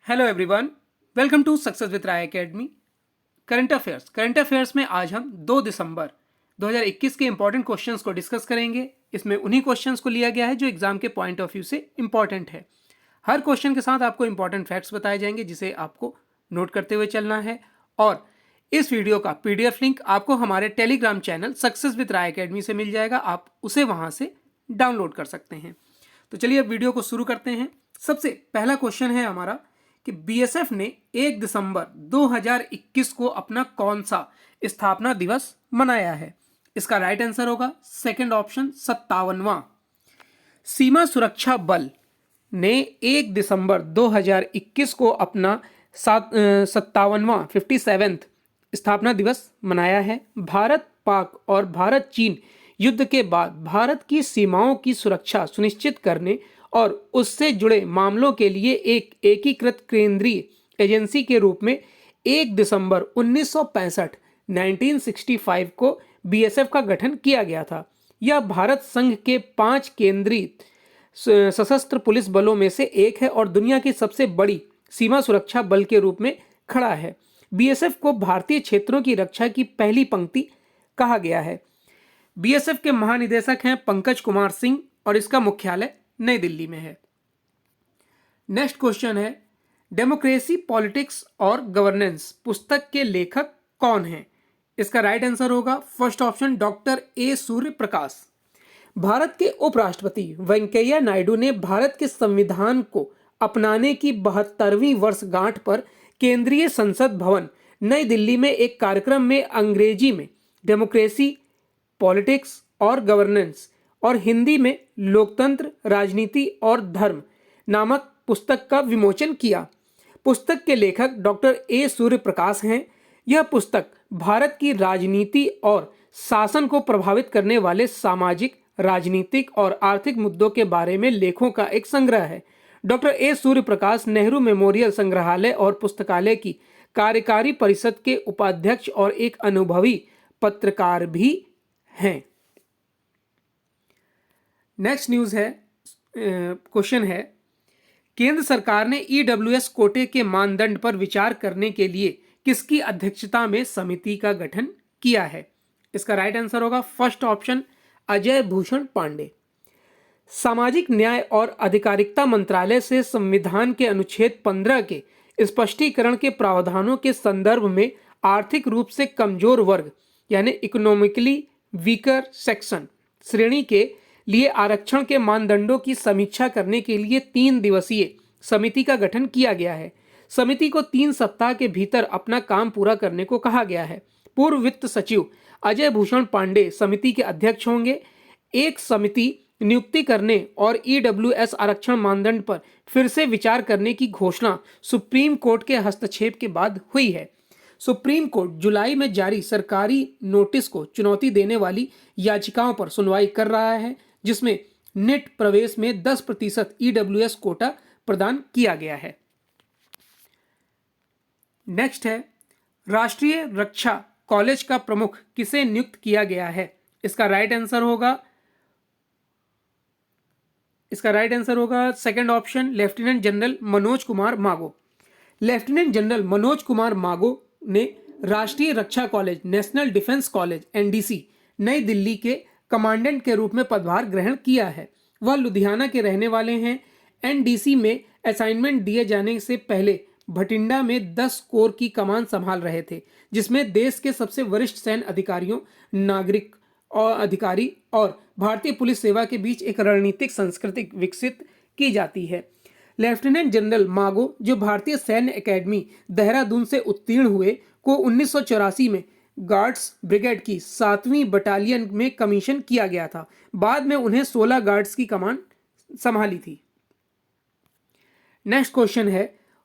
Hello everyone, welcome to success with Rai academy. Current affairs में आज हम 2 दिसंबर 2021 के इंपॉर्टेंट क्वेश्चंस को डिस्कस करेंगे। इसमें उन्हीं क्वेश्चंस को लिया गया है जो एग्जाम के पॉइंट ऑफ व्यू से इंपॉर्टेंट है। हर क्वेश्चन के साथ आपको इंपॉर्टेंट फैक्ट्स बताए जाएंगे जिसे आपको नोट करते हुए चलना है। और इस वीडियो का पीडीएफ लिंक आपको हमारे Telegram channel success with Rai academy से मिल जाएगा। आप उसे वहां से डाउनलोड कर सकते हैं। तो चलिए अब वीडियो को शुरू करते हैं। सबसे पहला क्वेश्चन है हमारा कि बीएसएफ ने 1 दिसंबर 2021 को अपना कौन सा स्थापना दिवस मनाया है। इसका राइट आंसर होगा सेकंड ऑप्शन 57वां। सीमा सुरक्षा बल ने 1 दिसंबर 2021 को अपना 57वां 57th स्थापना दिवस मनाया है। भारत पाक और भारत चीन युद्ध के बाद भारत की सीमाओं की सुरक्षा सुनिश्चित करने और उससे जुड़े मामलों के लिए एक एकीकृत केंद्रीय एजेंसी के रूप में 1 दिसंबर 1965 1965 को बीएसएफ का गठन किया गया था। यह भारत संघ के 5 केंद्रीय सशस्त्र पुलिस बलों में से एक है और दुनिया की सबसे बड़ी सीमा सुरक्षा बल के रूप में खड़ा है। बीएसएफ को भारतीय क्षेत्रों की रक्षा की पहली पंक्ति कहा गया है। बीएसएफ के महानिदेशक हैं पंकज कुमार सिंह और इसका मुख्यालय नई दिल्ली में है। नेक्स्ट क्वेश्चन है, डेमोक्रेसी पॉलिटिक्स और गवर्नेंस पुस्तक के लेखक कौन हैं। इसका राइट आंसर होगा first option doctor A Surya Prakash. Bharat के उपराष्ट्रपति वेंकैया नायडू ने भारत के संविधान को अपनाने की 72वीं वर्षगांठ पर केंद्रीय संसद भवन नई दिल्ली में एक कार्यक्रम में अंग्रेजी में डेमोक्रेसी पॉलिटिक्स और गवर्नेंस और हिंदी में लोकतंत्र राजनीति और धर्म नामक पुस्तक का विमोचन किया। पुस्तक के लेखक डॉक्टर ए सूर्य प्रकाश हैं। यह पुस्तक भारत की राजनीति और शासन को प्रभावित करने वाले सामाजिक राजनीतिक और आर्थिक मुद्दों के बारे में लेखों का एक संग्रह है। Doctor A Surya Prakash Nehru memorial संग्रहालय और पुस्तकालय की कार्यकारी परिषद के उपाध्यक्ष और एक अनुभवी पत्रकार भी हैं। नेक्स्ट न्यूज़ है, क्वेश्चन है, केंद्र सरकार ने ईडब्ल्यूएस कोटे के मानदंड पर विचार करने के लिए किसकी अध्यक्षता में समिति का गठन किया है। इसका राइट आंसर होगा फर्स्ट ऑप्शन अजय भूषण पांडे। सामाजिक न्याय और अधिकारिता मंत्रालय से संविधान के अनुच्छेद 15 के स्पष्टीकरण के प्रावधानों के संदर्भ में आर्थिक रूप से कमजोर वर्ग यानी इकोनॉमिकली वीकर सेक्शन श्रेणी के लिए आरक्षण के मानदंडों की समीक्षा करने के लिए 3 दिवसीय समिति का गठन किया गया है। समिति को 3 सप्ताह के भीतर अपना काम पूरा करने को कहा गया है। पूर्व वित्त सचिव अजय भूषण पांडे समिति के अध्यक्ष होंगे। एक समिति नियुक्ति करने और ईडब्ल्यूएस आरक्षण मानदंड पर फिर से विचार करने की घोषणा सुप्रीम कोर्ट के हस्तक्षेप के बाद हुई है। सुप्रीम कोर्ट जुलाई में जारी सरकारी नोटिस को चुनौती देने वाली याचिकाओं पर सुनवाई कर रहा है, जिसमें नेट प्रवेश में 10% ईडब्ल्यूएस कोटा प्रदान किया गया है। नेक्स्ट है, राष्ट्रीय रक्षा कॉलेज का प्रमुख किसे नियुक्त किया गया है। इसका राइट आंसर होगा second option lieutenant general Manoj Kumar Mago. Lieutenant general Manoj Kumar Mago ने Rashtriya Raksha college national defence college NDC New Delhi के कमांडेंट के रूप में पदभार ग्रहण किया है। वह लुधियाना के रहने वाले हैं। एनडीसी में असाइनमेंट दिए जाने से पहले भटिंडा में 10 कोर की कमान संभाल रहे थे, जिसमें देश के सबसे वरिष्ठ सैन्य अधिकारियों, नागरिक और अधिकारी और भारतीय पुलिस सेवा के बीच एक रणनीतिक संस्कृति विकसित की जाती है। लेफ्टिनेंट जनरल मागो, जो भारतीय सैन्य एकेडमी देहरादून से उत्तीर्ण हुए, को 1984 में गार्ड्स ब्रिगेड की 7वीं बटालियन में कमीशन किया गया था। बाद में उन्हें 16 गार्ड्स की कमान संभाली थी। नेक्स्ट क्वेश्चन है,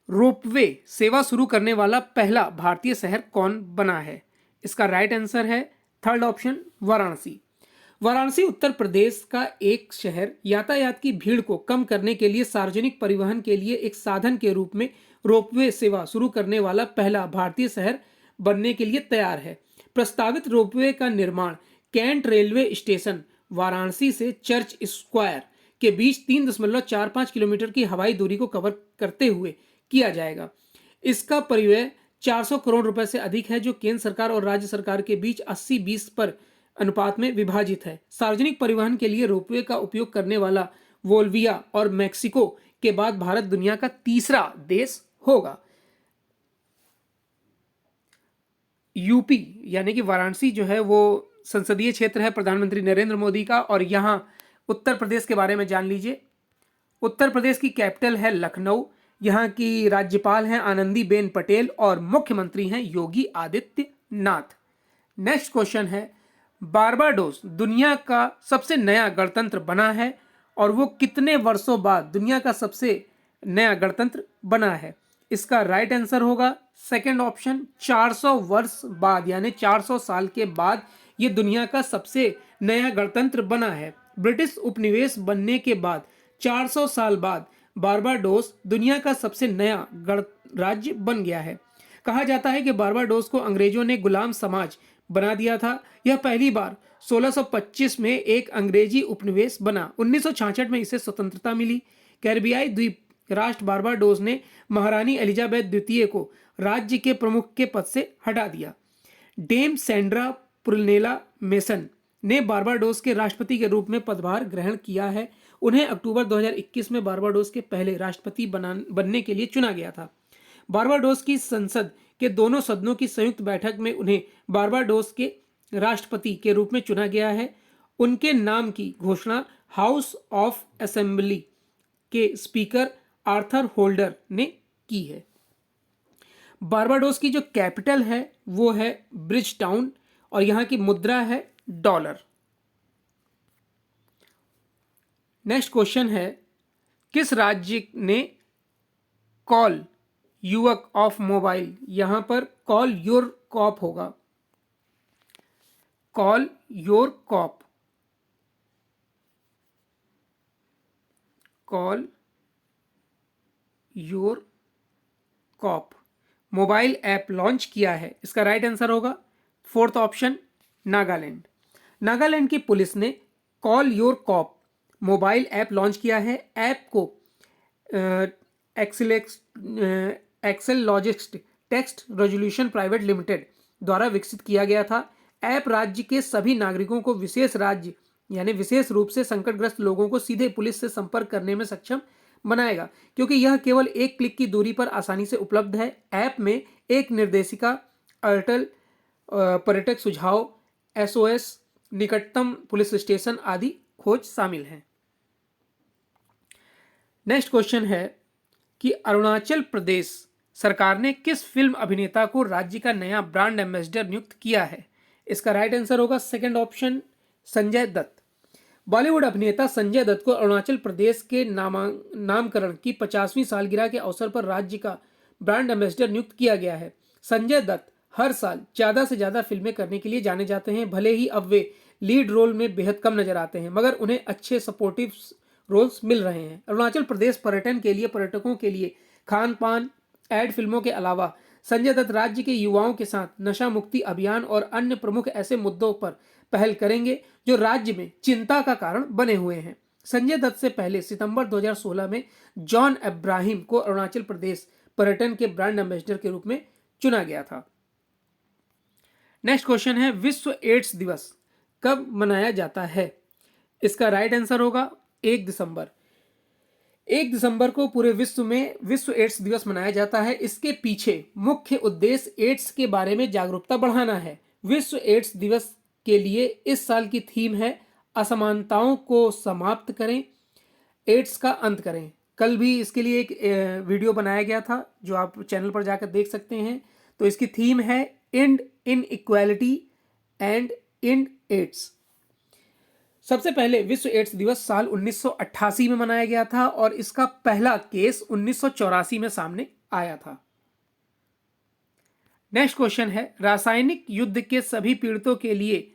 रोपवे सेवा शुरू करने वाला पहला भारतीय शहर कौन बना है। इसका राइट आंसर है थर्ड ऑप्शन वाराणसी। वाराणसी उत्तर प्रदेश का एक शहर यातायात की भीड़ को कम करने के लिए सार्वजनिक परिवहन के लिए एक साधन के रूप में रोपवे सेवा शुरू करने वाला पहला भारतीय शहर बनने के लिए तैयार है। प्रस्तावित रोपवे का निर्माण कैंट रेलवे स्टेशन वाराणसी से चर्च स्क्वायर के बीच 3.45 किलोमीटर की हवाई दूरी को कवर करते हुए किया जाएगा। इसका परिव्यय 400 करोड़ रुपए से अधिक है, जो केंद्र सरकार और राज्य सरकार के बीच 80-20 पर अनुपात में विभाजित है। सार्वजनिक परिवहन के लिए रोपवे का उपयोग करने वाला बोल्विया और मैक्सिको के बाद भारत दुनिया का तीसरा देश होगा। यूपी यानी कि वाराणसी जो है वो संसदीय क्षेत्र है प्रधानमंत्री नरेंद्र मोदी का। और यहाँ उत्तर प्रदेश के बारे में जान लीजिए। उत्तर प्रदेश की कैपिटल है लखनऊ। यहाँ की राज्यपाल हैं आनंदीबेन पटेल और मुख्यमंत्री हैं योगी आदित्यनाथ। नेक्स्ट क्वेश्चन है, बारबाडोस दुनिया का सबसे नया गणतंत्र बना है और वो कितने वर्षों बाद दुनिया का सबसे नया गणतंत्र बना है? इसका राइट आंसर होगा सेकंड ऑप्शन, 400 वर्ष बाद, यानी 400 साल के बाद ये दुनिया का सबसे नया गणतंत्र बना है। ब्रिटिश उपनिवेश बनने के बाद 400 साल बाद बारबाडोस दुनिया का सबसे नया राज्य बन गया है। कहा जाता है कि बारबाडोस को अंग्रेजों ने गुलाम समाज बना दिया था। यह पहली बार 1625 में एक अंग्रेजी उपनिवेश बना। 1966 में इसे स्वतंत्रता मिली। कैरिबियाई द्वीप राष्ट्र बारबाडोस ने महारानी एलिजाबेथ द्वितीय को राज्य के प्रमुख के पद से हटा दिया। डेम सैंड्रा पुरनेला मेसन ने बारबाडोस के राष्ट्रपति के रूप में पदभार ग्रहण किया है। उन्हें अक्टूबर 2021 में बारबाडोस के पहले राष्ट्रपति बनने के लिए चुना गया था। बारबाडोस की संसद के दोनों सदनों की संयुक्त बैठक में उन्हें बारबाडोस के राष्ट्रपति के रूप में चुना गया है। उनके नाम की घोषणा हाउस ऑफ असेंबली के स्पीकर आर्थर होल्डर ने की है। बारबाडोस की जो कैपिटल है वो है ब्रिज टाउन और यहाँ की मुद्रा है डॉलर। नेक्स्ट क्वेश्चन है, किस राज्य ने कॉल युवक ऑफ मोबाइल, यहां पर कॉल योर कॉप होगा, call your cop, call your cop mobile app launch किया है? इसका राइट आंसर होगा फोर्थ ऑप्शन, नागालैंड। नागालैंड की पुलिस ने call your cop mobile app launch किया है। ऐप को एक्सेल लॉजिस्ट टेक्स्ट रेजोल्यूशन प्राइवेट लिमिटेड द्वारा विकसित किया गया था। ऐप राज्य के सभी नागरिकों को विशेष राज्य यानी विशेष रूप से संकटग्रस्त लोगों को सीधे पुलिस से संपर्क करने में सक्षम बनाएगा, क्योंकि यह केवल एक क्लिक की दूरी पर आसानी से उपलब्ध है। ऐप में एक निर्देशिका, अटल पर्यटक सुझाव, SOS, निकटतम पुलिस स्टेशन आदि खोज शामिल हैं। नेक्स्ट क्वेश्चन है कि अरुणाचल प्रदेश सरकार ने किस फिल्म अभिनेता को राज्य का नया ब्रांड एम्बेसडर नियुक्त किया है? इसका राइट आंसर होगा सेकंड ऑप्शन, संजय दत्त। बॉलीवुड अभिनेता संजय दत्त को अरुणाचल प्रदेश के नामकरण की 50वीं सालगिरह के अवसर पर राज्य का ब्रांड एम्बेसडर नियुक्त किया गया है। संजय दत्त हर साल ज्यादा से ज्यादा फिल्में करने के लिए जाने जाते हैं। भले ही अब वे लीड रोल में बेहद कम नजर आते हैं, मगर उन्हें अच्छे सपोर्टिव रोल्स मिल रहे हैं। अरुणाचल प्रदेश पर्यटन के लिए पर्यटकों के लिए खान पान, एड फिल्मों के अलावा संजय दत्त राज्य के युवाओं के साथ नशा मुक्ति अभियान और अन्य प्रमुख ऐसे मुद्दों पर पहल करेंगे जो राज्य में चिंता का कारण बने हुए हैं। संजय दत्त से पहले सितंबर 2016 में जॉन अब्राहिम को अरुणाचल प्रदेश पर्यटन के ब्रांड एम्बेसडर के रूप में चुना गया था। नेक्स्ट क्वेश्चन है, विश्व एड्स दिवस कब मनाया जाता है? इसका राइट आंसर होगा 1 दिसंबर। 1 दिसंबर को पूरे विश्व में विश्व एड्स दिवस मनाया जाता है। इसके पीछे मुख्य उद्देश्य एड्स के बारे में जागरूकता बढ़ाना है। विश्व एड्स दिवस के लिए इस साल की थीम है असमानताओं को समाप्त करें, एड्स का अंत करें। कल भी इसके लिए एक वीडियो बनाया गया था जो आप चैनल पर जाकर देख सकते हैं। तो इसकी थीम है end inequality end end AIDS. सबसे पहले विश्व एड्स दिवस साल 1988 में मनाया गया था और इसका पहला केस 1984 में सामने आया था। नेक्स्ट क्वेश्चन है, रासायनिक युद्ध के सभी पीड़ितों के लिए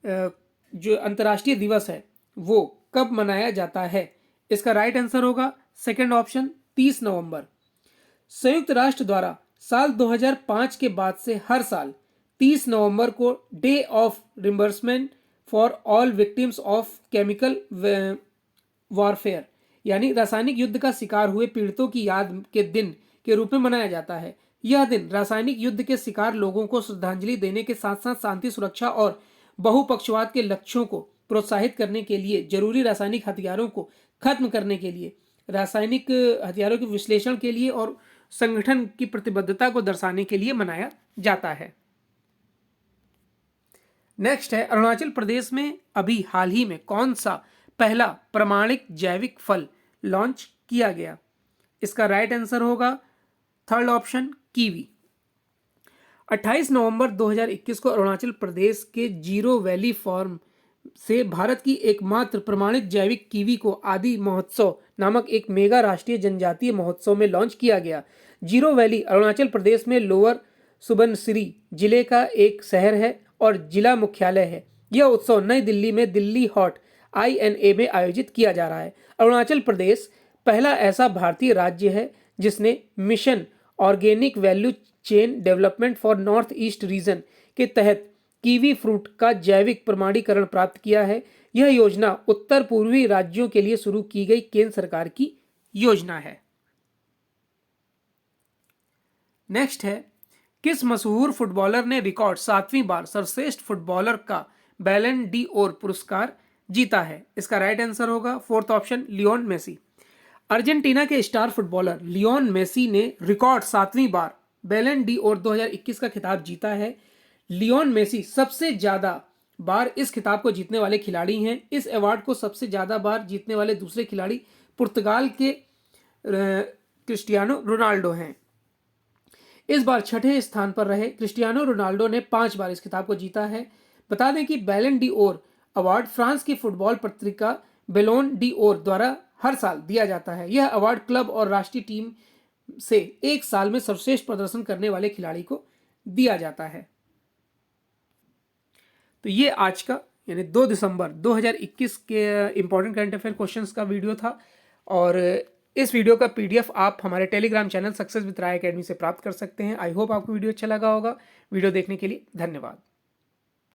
जो अंतर्राष्ट्रीय दिवस है वो कब मनाया जाता है? इसका राइट आंसर होगा सेकंड ऑप्शन, 30 नवंबर। संयुक्त राष्ट्र द्वारा साल 2005 के बाद से हर साल 30 नवंबर को day of reimbursement for all victims of chemical warfare यानी रासायनिक युद्ध का शिकार हुए पीड़ितों की याद के दिन के रूप में मनाया जाता है। यह दिन रासायनिक युद्ध के शिकार लोगों को श्रद्धांजलि देने के साथ साथ शांति, सुरक्षा और बहुपक्षवाद के लक्ष्यों को प्रोत्साहित करने के लिए, जरूरी रासायनिक हथियारों को खत्म करने के लिए, रासायनिक हथियारों के विश्लेषण के लिए और संगठन की प्रतिबद्धता को दर्शाने के लिए मनाया जाता है। नेक्स्ट है, अरुणाचल प्रदेश में अभी हाल ही में कौन सा पहला प्रमाणित जैविक फल लॉन्च किया गया? इसका राइट आंसर होगा थर्ड ऑप्शन, कीवी। 28 नवंबर 2021 को अरुणाचल प्रदेश के जीरो वैली फार्म से भारत की एकमात्र प्रमाणित जैविक कीवी को आदि महोत्सव नामक एक मेगा राष्ट्रीय जनजातीय महोत्सव में लॉन्च किया गया। जीरो वैली अरुणाचल प्रदेश में लोअर सुबनसिरी जिले का एक शहर है और जिला मुख्यालय है। यह उत्सव नई दिल्ली में दिल्ली हॉट INA में आयोजित किया जा रहा है। अरुणाचल प्रदेश पहला ऐसा भारतीय राज्य है जिसने mission organic value chain development for north east region के तहत कीवी फ्रूट का जैविक प्रमाणीकरण प्राप्त किया है। यह योजना उत्तर पूर्वी राज्यों के लिए शुरू की गई केंद्र सरकार की योजना है। नेक्स्ट है, किस मशहूर फुटबॉलर ने रिकॉर्ड 7वीं बार सर्वश्रेष्ठ फुटबॉलर का बैलन डी ओर पुरस्कार जीता है? इसका राइट आंसर होगा fourth option, Lionel Messi. Argentina के स्टार फुटबॉलर लियोन मेसी ने रिकॉर्ड 7वीं बार बैलन डी ओर 2021 का खिताब जीता है। लियोन मेसी सबसे ज्यादा बार इस खिताब को जीतने वाले खिलाड़ी हैं। इस अवार्ड को सबसे ज्यादा बार जीतने वाले दूसरे खिलाड़ी पुर्तगाल के क्रिस्टियानो रोनाल्डो हैं। इस बार छठे स्थान पर रहे क्रिस्टियानो रोनाल्डो ने 5 बार इस खिताब को जीता है। बता दें कि बैलन डी ओर अवार्ड फ्रांस की फुटबॉल पत्रिका बेलोन डी ओर द्वारा हर साल दिया जाता है। यह अवार्ड क्लब और राष्ट्रीय टीम से एक साल में सर्वश्रेष्ठ प्रदर्शन करने वाले खिलाड़ी को दिया जाता है। तो ये आज का यानी 2 दिसंबर 2021 के इंपॉर्टेंट करंट अफेयर क्वेश्चंस का वीडियो था और इस वीडियो का PDF आप हमारे Telegram channel success with Rai academy से प्राप्त कर सकते हैं। आई होप आपको वीडियो अच्छा लगा होगा। वीडियो देखने के लिए धन्यवाद।